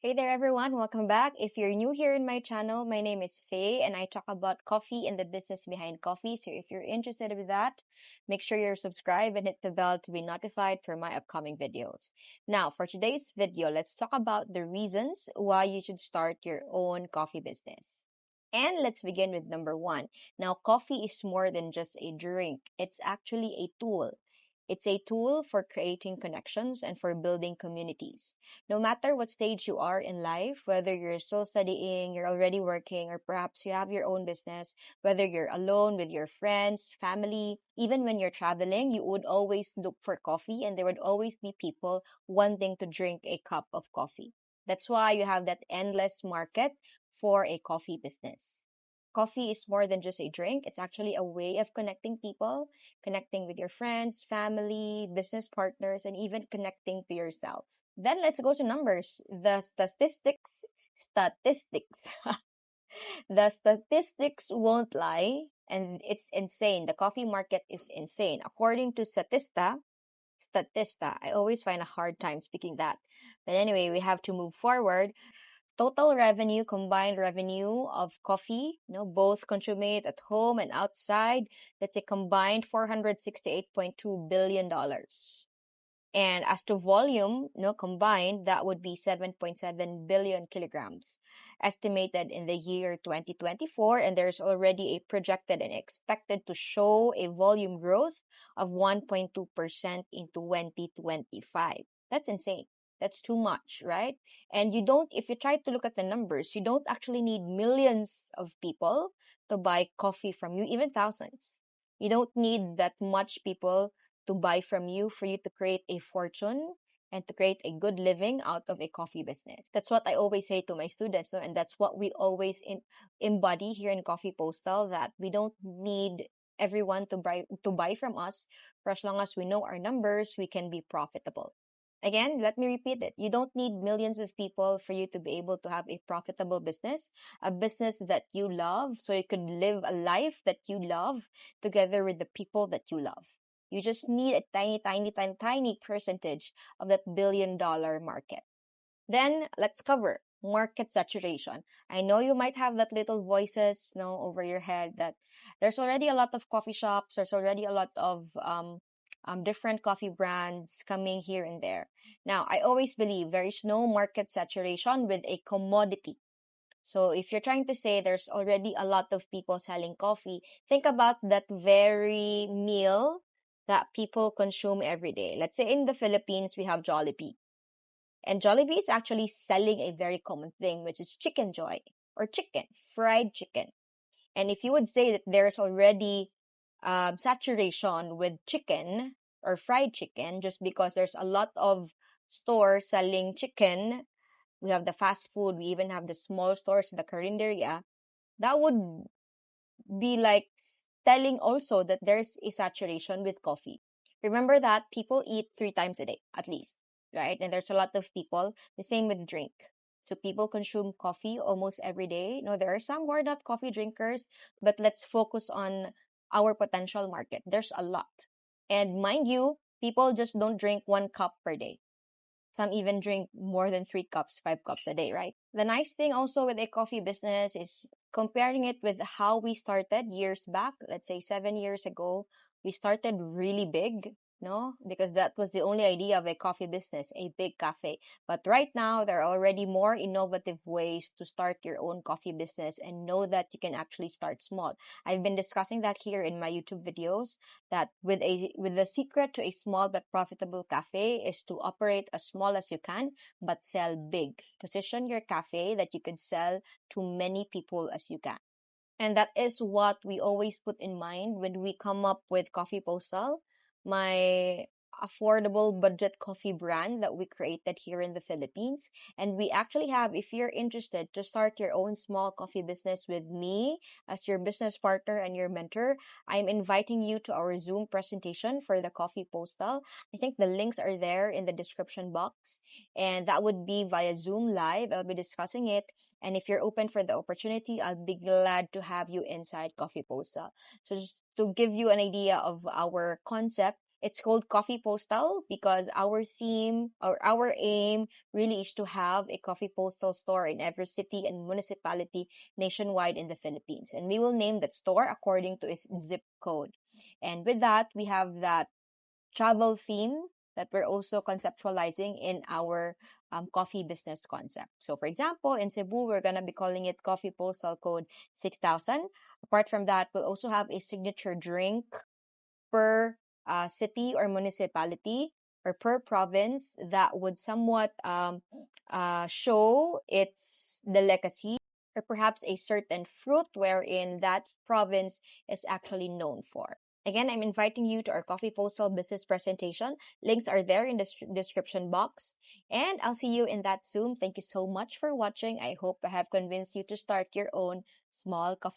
Hey there, everyone. Welcome back. If you're new here in my channel, my name is Faye and I talk about coffee and the business behind coffee. So if you're interested in that, make sure you're subscribed and hit the bell to be notified for my upcoming videos. Now, for today's video, let's talk about the reasons why you should start your own coffee business. And let's begin with number one. Now, coffee is more than just a drink. It's actually a tool. It's a tool for creating connections and for building communities. No matter what stage you are in life, whether you're still studying, you're already working, or perhaps you have your own business, whether you're alone with your friends, family, even when you're traveling, you would always look for coffee and there would always be people wanting to drink a cup of coffee. That's why you have that endless market for a coffee business. Coffee is more than just a drink. It's actually a way of connecting people, connecting with your friends, family, business partners, and even connecting to yourself. Then let's go to numbers. The statistics, the statistics won't lie, and it's insane. The coffee market is insane. According to Statista, I always find a hard time speaking that. But anyway, we have to move forward. Total revenue, combined revenue of coffee, both consummate at home and outside, that's a combined $468.2 billion. And as to volume, combined, that would be 7.7 billion kilograms, estimated in the year 2024. And there's already a projected and expected to show a volume growth of 1.2% in 2025. That's insane. That's too much, right? And if you try to look at the numbers, you don't actually need millions of people to buy coffee from you, even thousands. You don't need that much people to buy from you for you to create a fortune and to create a good living out of a coffee business. That's what I always say to my students, and that's what we always embody here in Coffee Postal, that we don't need everyone to buy from us. For as long as we know our numbers, we can be profitable. Again, let me repeat it. You don't need millions of people for you to be able to have a profitable business, a business that you love, so you could live a life that you love together with the people that you love. You just need a tiny, tiny, tiny, tiny percentage of that $1 billion market. Then let's cover market saturation. I know you might have that little voices, over your head that there's already a lot of coffee shops. There's already a lot of different coffee brands coming here and there. Now, I always believe there is no market saturation with a commodity. So if you're trying to say there's already a lot of people selling coffee, think about that very meal that people consume every day. Let's say in the Philippines, we have Jollibee. And Jollibee is actually selling a very common thing, which is chicken joy or chicken, fried chicken. And if you would say that there's already saturation with chicken or fried chicken, just because there's a lot of stores selling chicken, we have the fast food, we even have the small stores in the carinderia, that would be like telling also that there's a saturation with coffee. Remember that people eat 3 times a day at least, right? And there's a lot of people, the same with drink. So people consume coffee almost every day. No, there are some who are not coffee drinkers, but let's focus on our potential market. There's a lot. And mind you, people just don't drink 1 cup per day. Some even drink more than 3 cups, 5 cups a day, right? The nice thing also with a coffee business is comparing it with how we started years back, let's say 7 years ago, we started really big, no? Because that was the only idea of a coffee business, a big cafe. But right now, there are already more innovative ways to start your own coffee business and know that you can actually start small. I've been discussing that here in my YouTube videos, that with the secret to a small but profitable cafe is to operate as small as you can but sell big. Position your cafe that you could sell to many people as you can. And that is what we always put in mind when we come up with Coffee Postal, my affordable budget coffee brand that we created here in the Philippines. And we actually have, if you're interested to start your own small coffee business with me as your business partner and your mentor, I'm inviting you to our Zoom presentation for the Coffee Postal. I think the links are there in the description box, and that would be via Zoom Live. I'll be discussing it. And if you're open for the opportunity, I'll be glad to have you inside Coffee Postal. So just to give you an idea of our concept, It's called Coffee Postal because our theme or our aim really is to have a coffee postal store in every city and municipality nationwide in the Philippines. And we will name that store according to its zip code. And with that, we have that travel theme that we're also conceptualizing in our coffee business concept. So, for example, in Cebu, we're going to be calling it Coffee Postal Code 6000. Apart from that, we'll also have a signature drink per city or municipality or per province that would somewhat show its delicacy or perhaps a certain fruit wherein that province is actually known for. Again, I'm inviting you to our Coffee Postal business presentation. Links are there in the description box. And I'll see you in that soon. Thank you so much for watching. I hope I have convinced you to start your own small coffee